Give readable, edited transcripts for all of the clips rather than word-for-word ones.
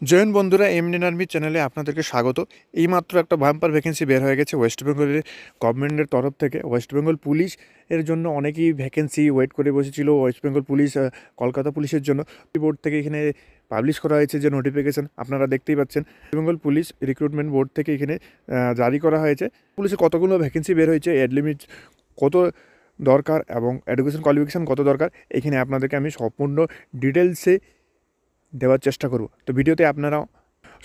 Join বন্ধুরা, এমএনএন army চ্যানেলে আপনাদেরকে স্বাগত। এইমাত্র একটা বাম্পার ভ্যাকেন্সি বের হয়ে গেছে ওয়েস্ট বেঙ্গলের গভর্নমেন্টের তরফ থেকে। ওয়েস্ট বেঙ্গল পুলিশ এর জন্য অনেকেই ভ্যাকেন্সি ওয়েট করে বসেছিল। ওয়েস্ট বেঙ্গল পুলিশ কলকাতা পুলিশের জন্য বোর্ড থেকে এখানে পাবলিশ করা হয়েছে যে নোটিফিকেশান আপনারা দেখতেই পাচ্ছেন। West Bengal police recruitment board থেকে এখানে জারি করা হয়েছে। পুলিশের কতগুলো ভ্যাকেন্সি বের হয়েছে, এড লিমিট কত দরকার এবং এডুকেশন কোয়ালিফিকেশান কত দরকার, এখানে আপনাদেরকে আমি সম্পূর্ণ ডিটেলসে দেওয়ার চেষ্টা করব। তো ভিডিওতে আপনারা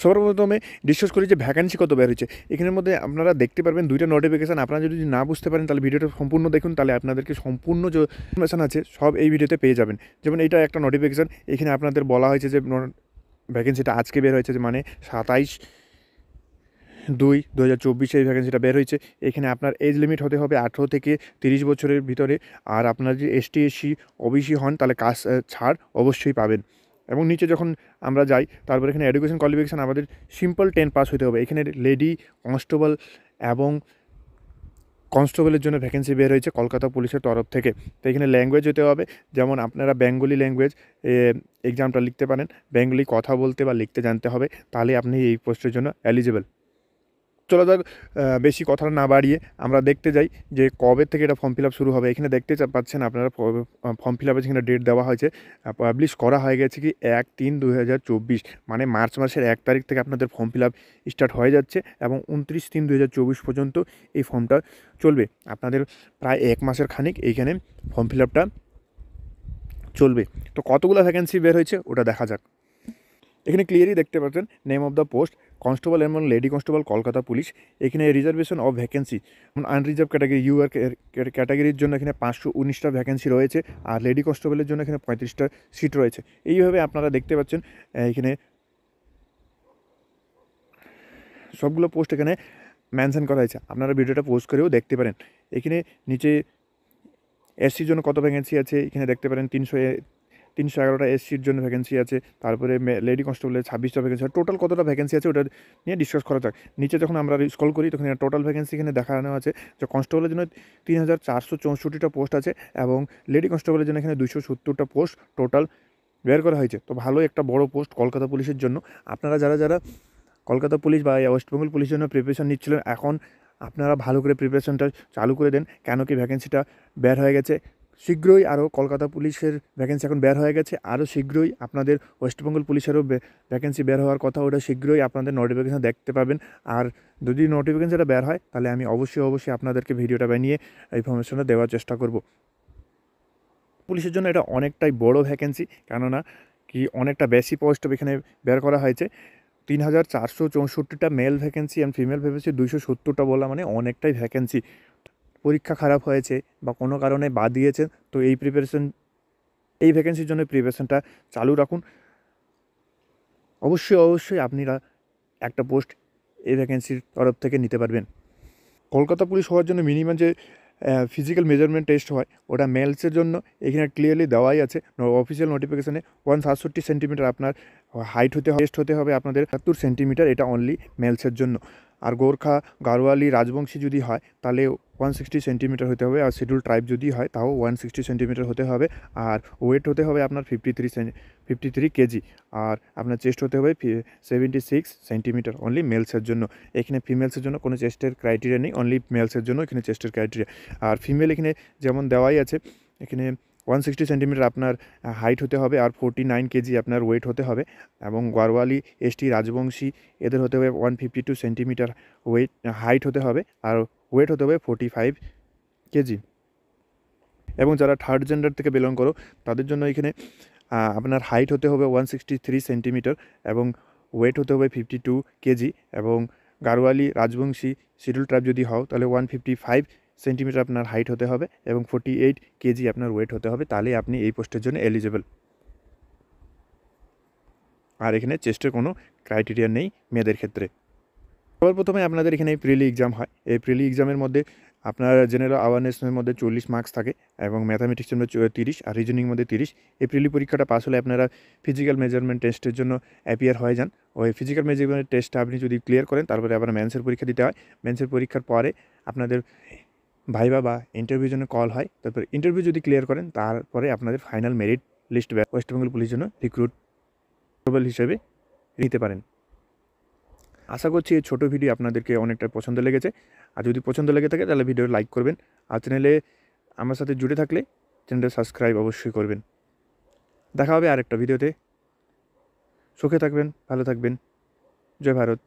সর্বপ্রথমে ডিসকাস করি যে ভ্যাকেন্সি কত বের হয়েছে। এখানের মধ্যে আপনারা দেখতে পারবেন দুইটা নোটিফিকেশান। আপনারা যদি না বুঝতে পারেন তাহলে ভিডিওটা সম্পূর্ণ দেখুন, তাহলে আপনাদেরকে সম্পূর্ণ যে ইনফরমেশান আছে সব এই ভিডিওতে পেয়ে যাবেন। যেমন এটা একটা নোটিফিকেশান, এখানে আপনাদের বলা হয়েছে যে ভ্যাকেন্সিটা আজকে বের হয়েছে, মানে 27/2/2024 এই ভ্যাকেন্সিটা বের হয়েছে। এখানে আপনার এজ লিমিট হতে হবে 18 থেকে 30 বছরের ভিতরে। আর আপনার যদি এসটি এসসি ওবিসি হন তাহলে কাস্ট ছাড় অবশ্যই পাবেন। এবং নিচে যখন আমরা যাই তারপর এখানে এডুকেশন কোয়ালিফিকেশান আমাদের সিম্পল 10 পাস হতে হবে। এখানে লেডি কনস্টেবল এবং কনস্টেবলের জন্য ভ্যাকেন্সি বের হয়েছে কলকাতা পুলিশের তরফ থেকে। তো এখানে ল্যাঙ্গুয়েজ হতে হবে, যেমন আপনারা বেঙ্গলি ল্যাঙ্গুয়েজ এক্সামটা লিখতে পারেন। বেঙ্গলি কথা বলতে বা লিখতে জানতে হবে, তাহলে আপনি এই পোস্টের জন্য এলিজিবল। চলো যাক, বেশি কথা না বাড়িয়ে আমরা দেখতে যাই যে কবে থেকে এটা ফর্ম ফিল আপ শুরু হবে। এখানে দেখতে পাচ্ছেন আপনারা ফর্ম ফিল আপের যেখানে ডেট দেওয়া হয়েছে, পাবলিশ করা হয়ে গেছে কি 1/3/2024, মানে মার্চ মাসের 1 তারিখ থেকে আপনাদের ফর্ম ফিল আপ স্টার্ট হয়ে যাচ্ছে এবং 29/3/2024 পর্যন্ত এই ফর্মটা চলবে। আপনাদের প্রায় 1 মাসের খানিক এইখানে ফর্ম ফিল আপটা চলবে। তো কতগুলো ভ্যাকেন্সি বের হয়েছে ওটা দেখা যাক। এখানে ক্লিয়ারই দেখতে পাচ্ছেন name of the post constable এবং লেডি কনস্টেবল কলকাতা পুলিশ। এখানে reservation of vacancy unreserve category UR ক্যাটাগরির জন্য এখানে 519টা ভ্যাকেন্সি রয়েছে, আর লেডি কনস্টেবলের জন্য এখানে 35টা সিট রয়েছে। এইভাবে আপনারা দেখতে পাচ্ছেন এখানে সবগুলো পোস্ট এখানে মেনশন করা হয়েছে। আপনারা ভিডিওটা পোস্ট করেও দেখতে পারেন। এখানে নিচে এসসির জন্য কত ভ্যাকেন্সি আছে এখানে দেখতে পারেন। 311টা এসসির জন্য ভ্যাকেন্সি আছে। তারপরে লেডি কনস্টেবলের 26টা ভ্যাকেন্সি। টোটাল কতটা ভ্যাকেন্সি আছে ওটা নিয়ে ডিসকাস করা যাক। নিচে যখন আমরা স্ক্রল করি তখন টোটাল ভ্যাকেন্সি এখানে দেখানো আছে যে কনস্টেবলের জন্য 3464টা পোস্ট আছে এবং লেডি কনস্টেবলের জন্য এখানে 270টা পোস্ট টোটাল বের করা হয়েছে। তো ভালো একটা বড় পোস্ট কলকাতা পুলিশের জন্য। আপনারা যারা যারা কলকাতা পুলিশ বা ওয়েস্ট বেঙ্গল পুলিশের জন্য প্রিপারেশন নিচ্ছিলেন, এখন আপনারা ভালো করে প্রিপারেশনটা চালু করে দেন, কেন কি ভ্যাকেন্সিটা বের হয়ে গেছে। শীঘ্রই আরও কলকাতা পুলিশের ভ্যাকেন্সি এখন বের হয়ে গেছে, আরও শীঘ্রই আপনাদের ওয়েস্ট বেঙ্গল পুলিশেরও ভ্যাকেন্সি বের হওয়ার কথা। ওটা শীঘ্রই আপনাদের নোটিফিকেশান দেখতে পাবেন। আর যদি নোটিফিকেশানটা বের হয় তাহলে আমি অবশ্যই আপনাদেরকে ভিডিওটা বানিয়ে ইনফরমেশনটা দেওয়ার চেষ্টা করব। পুলিশের জন্য এটা অনেকটাই বড় ভ্যাকেন্সি, কেননা কি অনেকটা বেশি পোস্ট এখানে বের করা হয়েছে। 3464টা male vacancy and female vacancy 270টা বলা মানে অনেকটাই ভ্যাকেন্সি। পরীক্ষা খারাপ হয়েছে বা কোনো কারণে বাদ দিয়েছেন, তো এই ভ্যাকেন্সির জন্য প্রিপারেশনটা চালু রাখুন। অবশ্যই আপনারা একটা পোস্ট এই ভ্যাকেন্সির তরফ থেকে নিতে পারবেন। কলকাতা পুলিশ হওয়ার জন্য মিনিমাম যে ফিজিক্যাল মেজারমেন্ট টেস্ট হয় ওটা মেলসের জন্য এখানে ক্লিয়ারলি দেওয়াই আছে অফিসিয়াল নোটিফিকেশানে। 167 সেন্টিমিটার আপনার হাইট টেস্ট হতে হবে আপনাদের 70 সেন্টিমিটার, এটা অনলি মেলসের জন্য। আর গোর্খা, গাড়োয়ালি, রাজবংশী যদি হয় তাহলে 160 সেন্টিমিটার হতে হবে, আর শিডিউল ট্রাইব যদি হয় তাও 160 সেন্টিমিটার হতে হবে। আর ওয়েট হতে হবে আপনার 53 কেজি। আর আপনার চেস্ট হতে হবে 76 সেন্টিমিটার, অনলি মেলসের জন্য। এখানে ফিমেলসের জন্য কোনো চেস্টের ক্রাইটেরিয়া নেই, অনলি মেলসের জন্য এখানে চেস্টের ক্রাইটেরিয়া। আর ফিমেল এখানে যেমন দেওয়াই আছে, এখানে 160 সেন্টিমিটার আপনার হাইট হতে হবে, আর 49 কেজি আপনার ওয়েট হতে হবে। এবং গাড়োয়ালি, এসটি, রাজবংশী এদের হতে হবে 152 সেন্টিমিটার ওয়েট হাইট হতে হবে, আর ওয়েট হতে হবে 45 কেজি। এবং যারা থার্ড জেন্ডার থেকে বিলং করো তাদের জন্য এখানে আপনার হাইট হতে হবে 163 সেন্টিমিটার এবং ওয়েট হতে হবে 52 কেজি। এবং গাড়োয়ালি, রাজবংশী, শিডিউল ট্রাইব যদি হও তাহলে 155 সেন্টিমিটার আপনার হাইট হতে হবে এবং 48 কেজি আপনার ওয়েট হতে হবে, তাহলে আপনি এই পোস্টের জন্য এলিজিবল। আর এখানে চেস্টের কোনো ক্রাইটেরিয়া নেই মেয়েদের ক্ষেত্রে। প্রথমে আপনাদের এখানে প্রিলি এক্সাম হয়। এই প্রিলি এক্সামের মধ্যে আপনার জেনারেল অ্যাওয়ারনেসের মধ্যে 40 মার্কস থাকে এবং ম্যাথামেটিক্সের মধ্যে 30 আর রিজনিং মধ্যে 30। এই প্রিলি পরীক্ষাটা পাস হলে আপনারা ফিজিক্যাল মেজারমেন্ট টেস্টের জন্য অ্যাপিয়ার হয়ে যান। ওই ফিজিক্যাল মেজারমেন্ট টেস্টটা আপনি যদি ক্লিয়ার করেন তারপরে আবার মেন্সের পরীক্ষা দিতে হয়। মেন্সের পরীক্ষার পরে আপনাদের ভাইবা বা ইন্টারভিউর জন্য কল হয়। তারপরে ইন্টারভিউ যদি ক্লিয়ার করেন তারপরে আপনাদের final merit list West Bengal পুলিশের জন্য রিক্রুটেবল হিসেবে নিতে পারেন। আশা করছি এই ছোটো ভিডিও আপনাদেরকে অনেকটা পছন্দ লেগেছে। আর যদি পছন্দ লেগে থাকে তাহলে ভিডিও লাইক করবেন, আর চ্যানেলে আমার সাথে জুড়ে থাকলে চ্যানেলটা সাবস্ক্রাইব অবশ্যই করবেন। দেখা হবে আরেকটা ভিডিওতে। সুখে থাকবেন, ভালো থাকবেন। জয় ভারত।